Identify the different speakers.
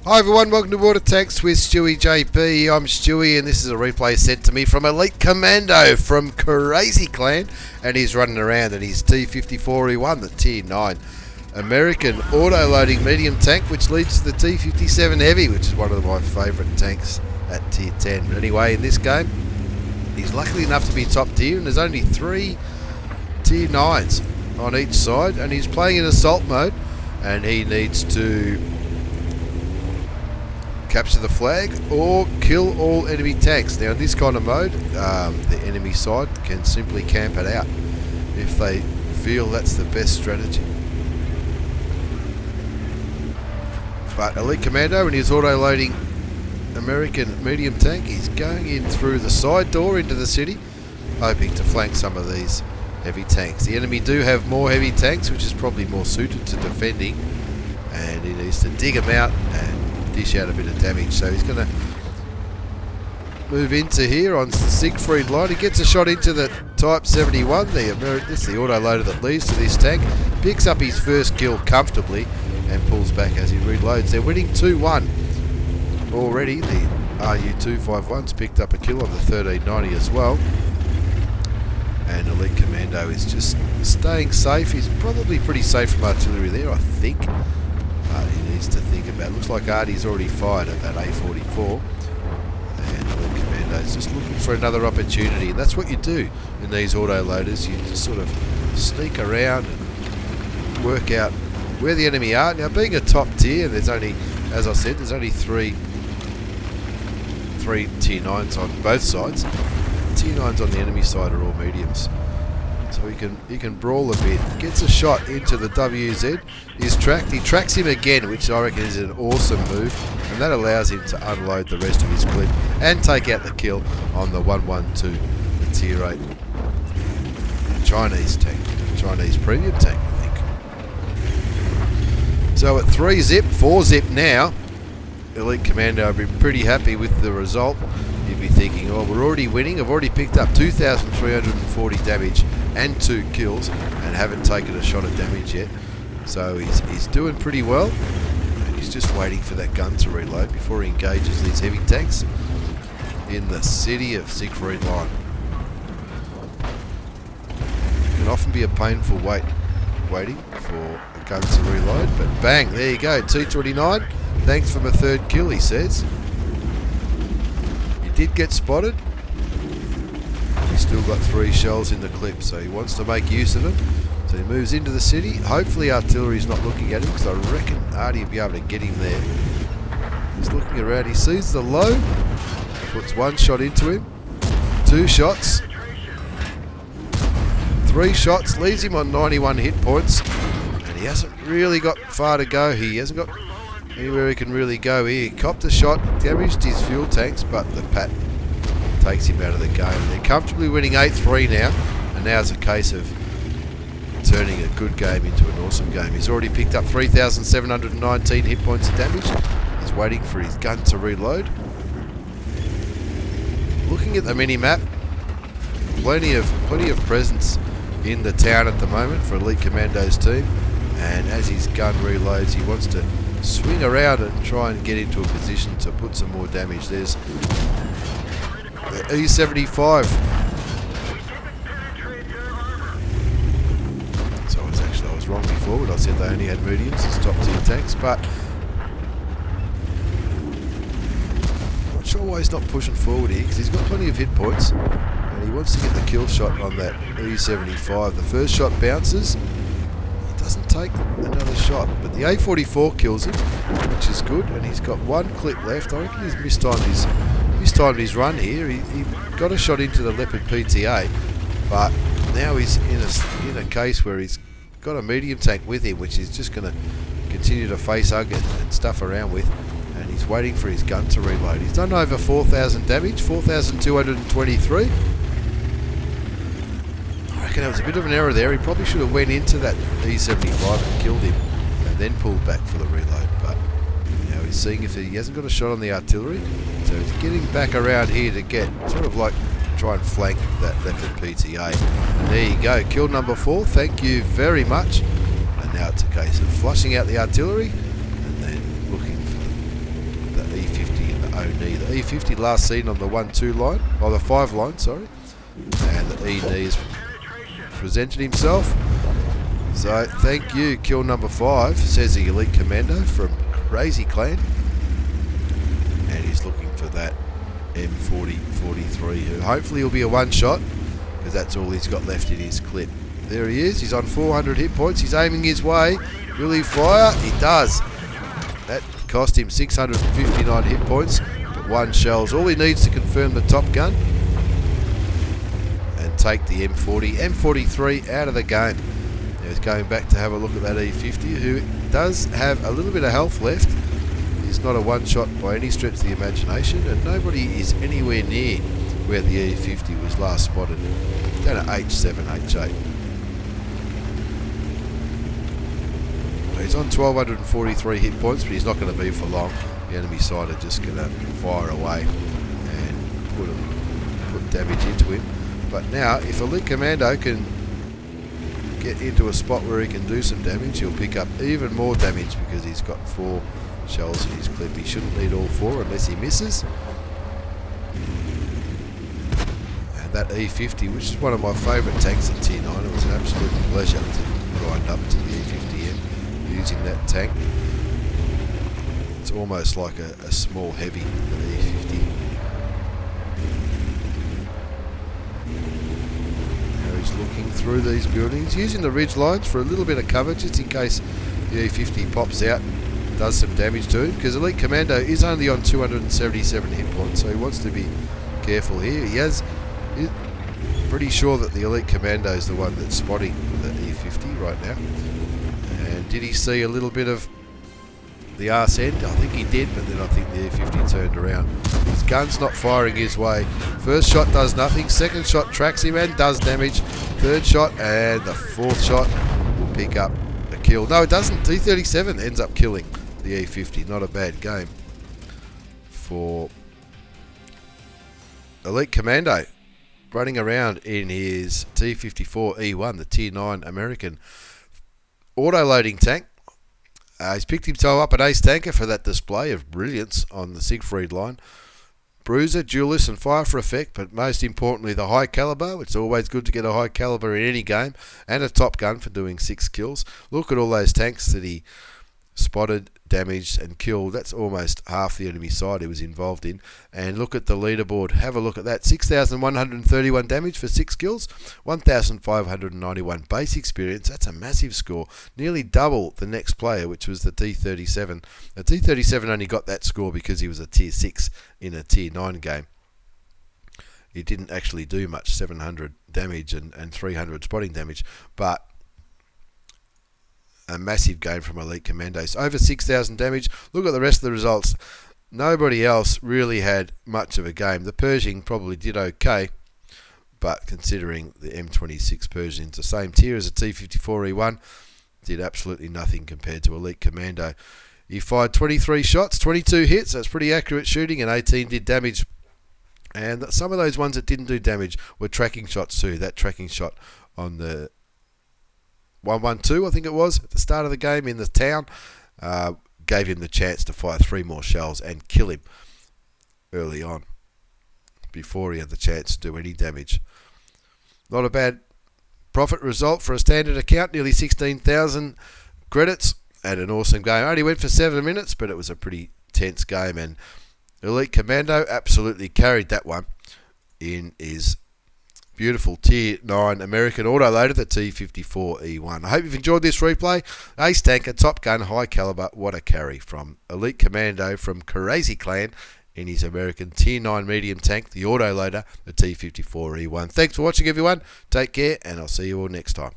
Speaker 1: Hi everyone, welcome to Water Text with stewiejp. I'm Stewie and this is a replay sent to me from Elite Commando from Crazy Clan, and he's running around in his T54E1, the Tier 9 American auto-loading medium tank, which leads to the T57 Heavy, which is one of my favourite tanks at Tier 10. Anyway, in this game, he's lucky enough to be top tier, and there's only 3 Tier 9s on each side, and he's playing in assault mode, and he needs to capture the flag or kill all enemy tanks. Now in this kind of mode, the enemy side can simply camp it out if they feel that's the best strategy. But Elite Commando in his auto-loading American medium tank, he's going in through the side door into the city, hoping to flank some of these heavy tanks. The enemy do have more heavy tanks, which is probably more suited to defending, and he needs to dig them out and dish out a bit of damage. So he's going to move into here on the Siegfried line. He gets a shot into the Type 71. This is the auto-loader that leads to this tank. Picks up his first kill comfortably and pulls back as he reloads. They're winning 2-1 already. The RU-251's picked up a kill on the 1390 as well. And Elite Commando is just staying safe. He's probably pretty safe from artillery there, I think. He needs to think about it. Looks like Artie's already fired at that A44. And Elite Commando's just looking for another opportunity. And that's what you do in these auto-loaders. You just sort of sneak around and work out where the enemy are. Now, being a top tier, there's only, as I said, there's only three Tier 9s on both sides. Tier 9s on the enemy side are all mediums. So he can brawl a bit. Gets a shot into the WZ. He's tracked. He tracks him again, which I reckon is an awesome move. And that allows him to unload the rest of his clip and take out the kill on the 112, the Tier 8 Chinese tank. Chinese premium tank, I think. So at 3 zip, 4 zip now, Elite Commando will be pretty happy with the result. You'd be thinking, oh, we're already winning. I've already picked up 2,340 damage and 2 kills and haven't taken a shot of damage yet. So he's doing pretty well. And he's just waiting for that gun to reload before he engages these heavy tanks in the city of Siegfried line. It can often be a painful waiting for a gun to reload, but bang, there you go, T29. Thanks for my 3rd kill, he says. He did get spotted. He's still got 3 shells in the clip, so he wants to make use of them. So he moves into the city. Hopefully artillery's not looking at him, because I reckon Artie will be able to get him there. He's looking around. He sees the low, puts 1 shot into him, 2 shots, 3 shots, leaves him on 91 hit points, and he hasn't really got far to go. He hasn't got anywhere he can really go here. He copped a shot, damaged his fuel tanks, but the Pat takes him out of the game. They're comfortably winning 8-3 now, and now it's a case of turning a good game into an awesome game. He's already picked up 3,719 hit points of damage. He's waiting for his gun to reload. Looking at the mini-map, plenty of presence in the town at the moment for Elite Commando's team, and as his gun reloads, he wants to swing around and try and get into a position to put some more damage. There's the E75. So I was wrong before when I said they only had mediums as top tier tanks, but I'm not sure why he's not pushing forward here, because he's got plenty of hit points and he wants to get the kill shot on that E75. The first shot bounces. Doesn't take another shot, but the A44 kills him, which is good, and he's got 1 clip left. I reckon he's mistimed his run here. He got a shot into the Leopard PTA, but now he's in a case where he's got a medium tank with him, which he's just going to continue to face hug and stuff around with, and he's waiting for his gun to reload. He's done over 4,000 damage, 4,223. I reckon that was a bit of an error there. He probably should have went into that E75 and killed him and then pulled back for the reload, but now he's seeing if he hasn't got a shot on the artillery, so he's getting back around here to get sort of like try and flank that Leopard PTA. And there you go, kill number 4, thank you very much. And now it's a case of flushing out the artillery and then looking for knee. The E50 last seen on the 1-2 line, or the 5 line, sorry. And the E knee has presented himself. So thank you, kill number 5, says the Elite Commando from Crazy Clan. And he's looking for that M40-43, who hopefully will be a one-shot, because that's all he's got left in his clip. There he is, he's on 400 hit points, he's aiming his way. Will he fire? He does. That cost him 659 hit points, but 1 shell's all he needs to confirm the top gun and take the M43 out of the game. Now he's going back to have a look at that E50, who does have a little bit of health left. He's not a one-shot by any stretch of the imagination, and nobody is anywhere near where the E50 was last spotted, down at H7, H8. He's on 1243 hit points, but he's not going to be for long. The enemy side are just going to fire away and put damage into him. But now, if Elite Commando can get into a spot where he can do some damage, he'll pick up even more damage because he's got 4 shells in his clip. He shouldn't need all 4 unless he misses. And that E50, which is one of my favourite tanks at Tier 9, it was an absolute pleasure to grind up to the E50M using that tank. It's almost like a small heavy, the E50. Now he's looking through these buildings, using the ridge lines for a little bit of cover just in case the E50 pops out, does some damage to him, because Elite Commando is only on 277 hit points, so he wants to be careful here. He's pretty sure that the Elite Commando is the one that's spotting the E50 right now. And did he see a little bit of the arse end? I think he did, but then I think the E50 turned around. His gun's not firing his way. First shot does nothing, second shot tracks him and does damage, third shot and the fourth shot will pick up a kill. No, it doesn't. T37 ends up killing the E50. Not a bad game for Elite Commando, running around in his T54E1, the Tier 9 American auto-loading tank. He's picked himself up an ace tanker for that display of brilliance on the Siegfried line. Bruiser, duelist and fire for effect, but most importantly the high caliber. It's always good to get a high caliber in any game, and a top gun for doing 6 kills. Look at all those tanks that he spotted, damaged and killed. That's almost half the enemy side he was involved in. And look at the leaderboard. Have a look at that. 6,131 damage for 6 kills, 1,591 base experience. That's a massive score. Nearly double the next player, which was the T37. The T37 only got that score because he was a Tier 6 in a Tier 9 game. He didn't actually do much, 700 damage and 300 spotting damage, but a massive game from Elite Commandos. Over 6,000 damage. Look at the rest of the results. Nobody else really had much of a game. The Pershing probably did okay, but considering the M26 Pershing's the same tier as a T54E1, did absolutely nothing compared to Elite Commando. He fired 23 shots, 22 hits. That's pretty accurate shooting, and 18 did damage. And some of those ones that didn't do damage were tracking shots too. That tracking shot on the 112, I think it was, at the start of the game in the town, gave him the chance to fire 3 more shells and kill him early on before he had the chance to do any damage. Not a bad profit result for a standard account, nearly 16,000 credits and an awesome game. Only went for 7 minutes, but it was a pretty tense game, and Elite Commando absolutely carried that one in his beautiful Tier 9 American autoloader, the T54E1. I hope you've enjoyed this replay. Ace tanker, top gun, high caliber, what a carry from Elite Commando from Crazy Clan in his American Tier 9 medium tank, the autoloader, the T54E1. Thanks for watching, everyone. Take care, and I'll see you all next time.